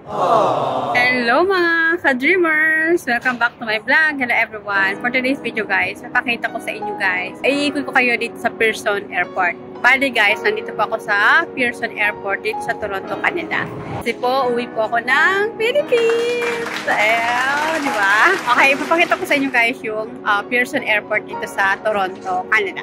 Hello mga ka-dreamers! Welcome back to my vlog. Hello everyone! For today's video guys, napakita ko sa inyo guys. Iikot ko kayo dito sa Pearson Airport. Bali guys, nandito po ako sa Pearson Airport dito sa Toronto, Canada. Kasi po, uwi po ako ng Philippines! Di ba? Okay, ipapakita ko sa inyo guys yung Pearson Airport dito sa Toronto, Canada.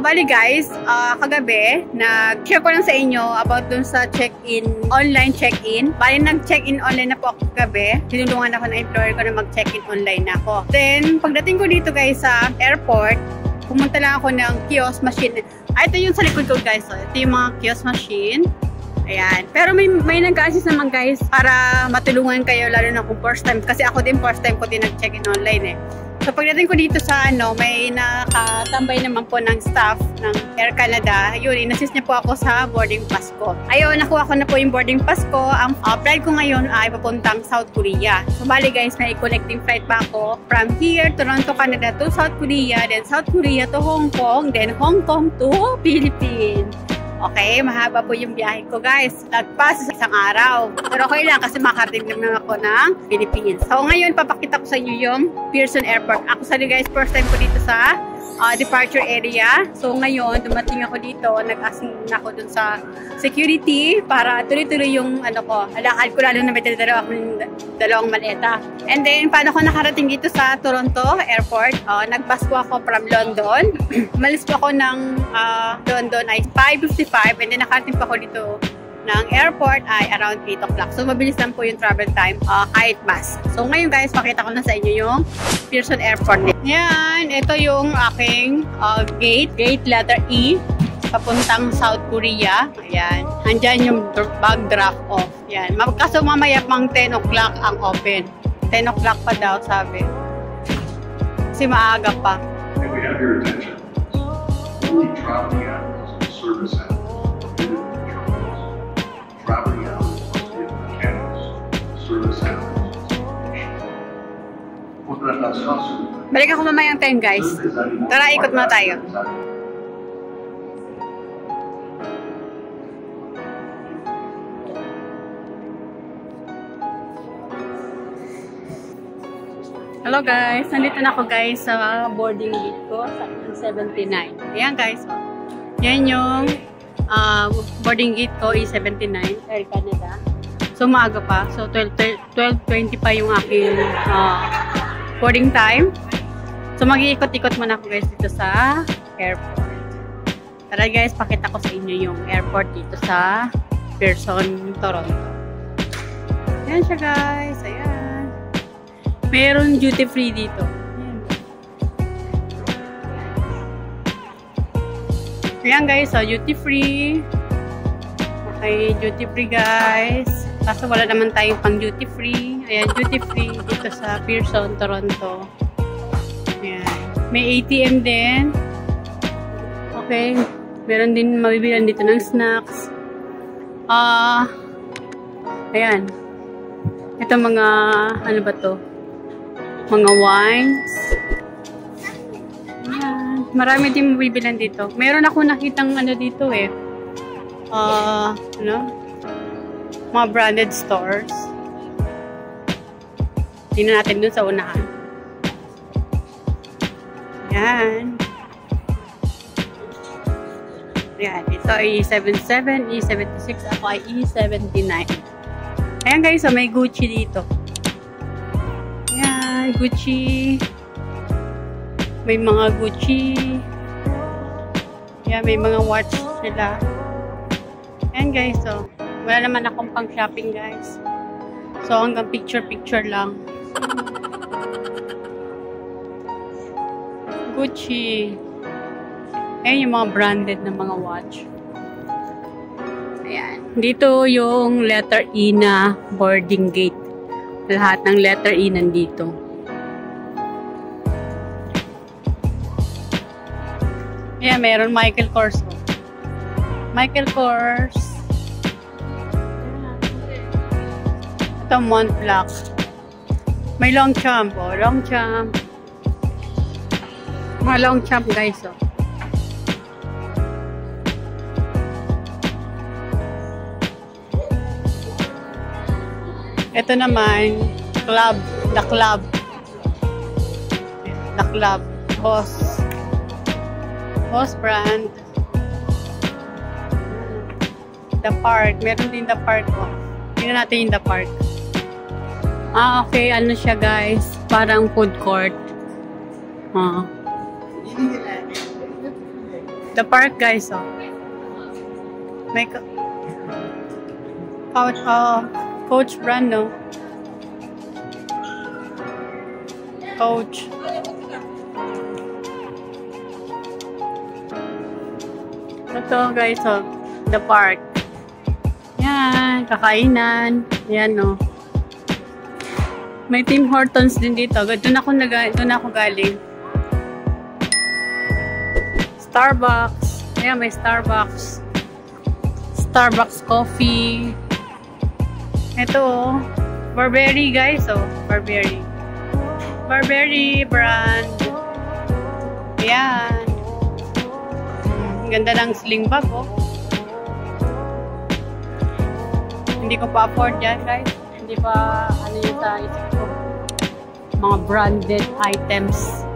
Bali guys, kagabi, nag-share ko lang sa inyo about dun sa check-in, online check-in. Bali nag-check-in online na po ako kagabi. Tinulungan ako ng employer ko na mag-check-in online na ako. Then, pagdating ko dito guys sa airport, pumunta lang ako ng kiosk machine. Ito yung sa likod ko guys. Ito yung mga kiosk machine. Ayan. Pero may nag-assist naman guys para matulungan kayo lalo na kung first time. Kasi ako din first time ko din nag-check-in online eh. So pagdating ko dito sa may nakatambay naman po ng staff ng Air Canada. Yun, inassist niya po ako sa boarding pass ko. Ayun, nakuha ko na po yung boarding pass ko. Ang flight ko ngayon ay papuntang South Korea. So bali guys, may connecting flight pa ako from here, Toronto, Canada to South Korea, then South Korea to Hong Kong, then Hong Kong to Philippines. Okay, mahaba po yung biyahe ko guys. Nagpas isang araw. Pero okay lang kasi makarating naman ako ng Philippines. So ngayon, papakita ko sa inyo yung Pearson Airport. Ako sa guys, first time ko dito sa departure area. So ngayon, dumating ako dito. Nag-asking ako dun sa security para tuloy-tuloy yung alakad ko lalo na may dalawang maleta. And then, paano ko nakarating dito sa Toronto Airport? Nag-bus ko ako from London. Umalis po ako ng London ay 5:55 and then nakarating pa ako dito ng airport ay around 8 o'clock. So, mabilis lang po yung travel time kahit bus. So, ngayon guys, pakita ko na sa inyo yung Pearson Airport. Yan, ito yung aking gate letter E, papuntang South Korea. Ayan, andyan yung bag drop off. Yan, kaso mamaya pang 10 o'clock ang open. 10 o'clock pa daw, sabi. Kasi maaga pa. And we have your attention. Only traveling animals and service animals permitted in the terminals. Traveling animals must be in the kennels. Service animals must be in. Balik ako mamayang 10 guys. Tara, ikot muna tayo. Hello guys, nandito na ako guys sa boarding gate ko sa 79. Ayan guys, yan yung boarding gate ko is 79, Air Canada. So maaga pa, so 12:20 pa yung aking boarding time. So mag-iikot-ikot muna ako guys dito sa airport. Tara guys, pakita ko sa inyo yung airport dito sa Pearson, Toronto. Ayan siya guys, ayan. Meron duty free dito. Ayan guys, so duty free. Okay, duty free guys. Kaso wala naman tayong pang duty free. Ayan, duty free dito sa Pearson, Toronto. Ayan. May ATM din. Okay. Meron din mabibilan dito ng snacks. Ayan. Ito mga, ano ba to? Mga wines. Ayan. Marami din mabibilan dito. Meron ako nakitang dito eh. Mga branded stores. Tingnan natin dun sa unahan. Ayan. Ayan. Ito ay E77, E76. Ako ay E79. Ayan guys, so may Gucci dito. Ayan, Gucci. May mga Gucci. Ayan, may mga watch sila. Ayan guys, so wala naman akong pang shopping guys. So hanggang picture lang. Gucci. Ayan yung mga branded na mga watch. Ayan. Dito yung letter E na boarding gate. Lahat ng letter E nandito. Ayan, meron Michael Kors. Michael Kors. Ito Montblanc. May Longchamp. Longchamp. Mga Longchamp guys. Ito naman, club. The club. The club. Boss. Boss brand. The park. Meron din the park ko. Tingnan natin yung the park. Okay. Ano siya guys? Parang food court. The park guys, May Coach brand, no? Coach. Ito guys, the park. Yan, kakainan. Yan, no? May Tim Hortons din dito. Doon ako galing. Starbucks. Ayan, may Starbucks. Starbucks coffee. Ito, Burberry guys, Burberry. Burberry brand. Ayan. Ganda ng sling bag, Hindi ko pa afford yan, guys. Hindi pa, yung sa isip ko. Mga branded items.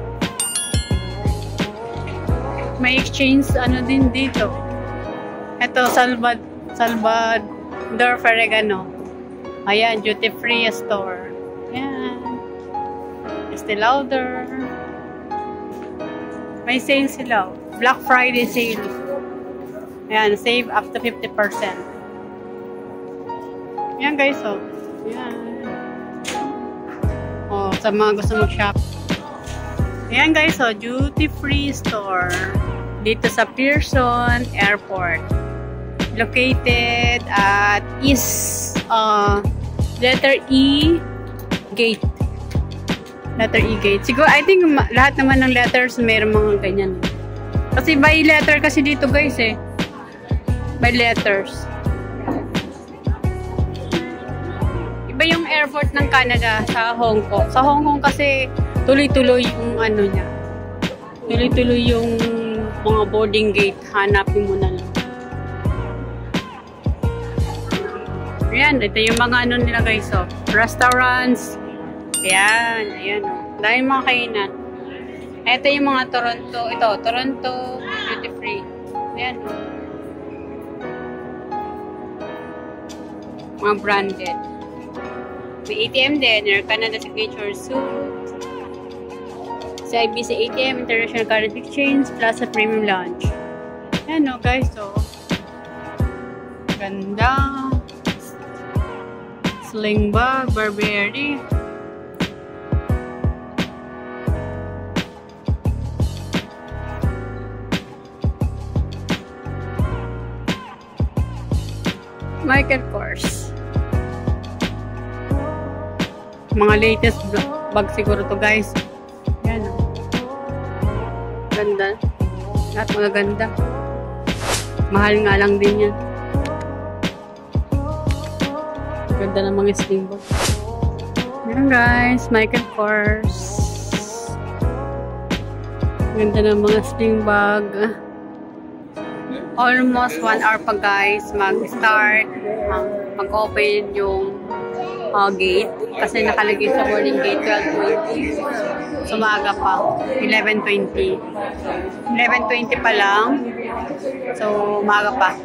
May exchange, din dito. Ito, Salvador Ferragamo. Ayan, duty-free store. Ayan. Estee Lauder. May sale sila. Black Friday sale. Ayan, save up to 50%. Ayan guys, Ayan. Sa mga gusto mag-shop. Ayan guys, duty-free store. Dito sa Pearson Airport. Located at letter E gate. Letter E gate. Siguro, I think lahat naman ng letters mayroong mga ganyan. Kasi by letter kasi dito guys By letters. Iba yung airport ng Canada sa Hong Kong. Sa Hong Kong kasi tuloy-tuloy yung niya. Tuloy-tuloy yung mga boarding gate. Hanapin mo na lang. Ayan, ito yung mga nila guys, restaurants. Ayan, dahil mga kainan. Ito yung mga Toronto, Toronto duty free. Ayan. Mga branded. May ATM din, Air Canada Signature Suite. CIBC ATM, International Currency Exchange, Plaza Premium Lounge. Ayan guys, ganda. Sling bag, Burberry. Michael Kors. Mga latest bag siguro to guys. Yan Ganda. Lahat mga ganda. Mahal nga lang din yan. Ganda ng mga sling bag. Yan guys, Michael Kors. Ganda ng mga sling bag. Almost 1 hour pa guys mag-start, mag-open yung gate. Kasi nakalagay sa boarding gate 12:20. Sumaga pa. 11:20. 11:20 pa lang. So, umaga pa.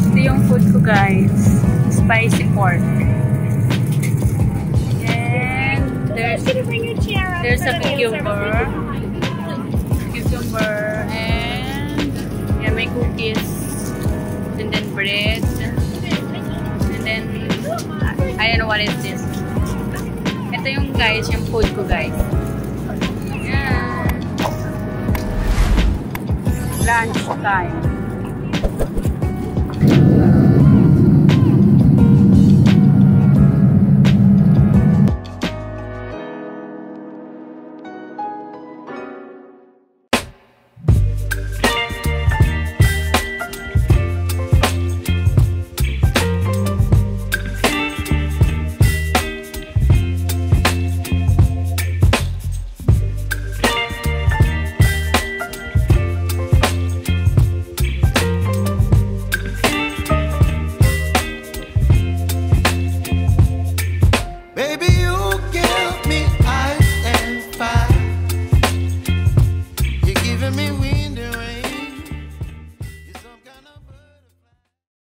Ito yung food ko guys, spicy pork, and there's a cucumber, and yeah, may cookies, and then bread, and then I don't know what is this. Ito yung guys, yung food ko guys. Lunch time.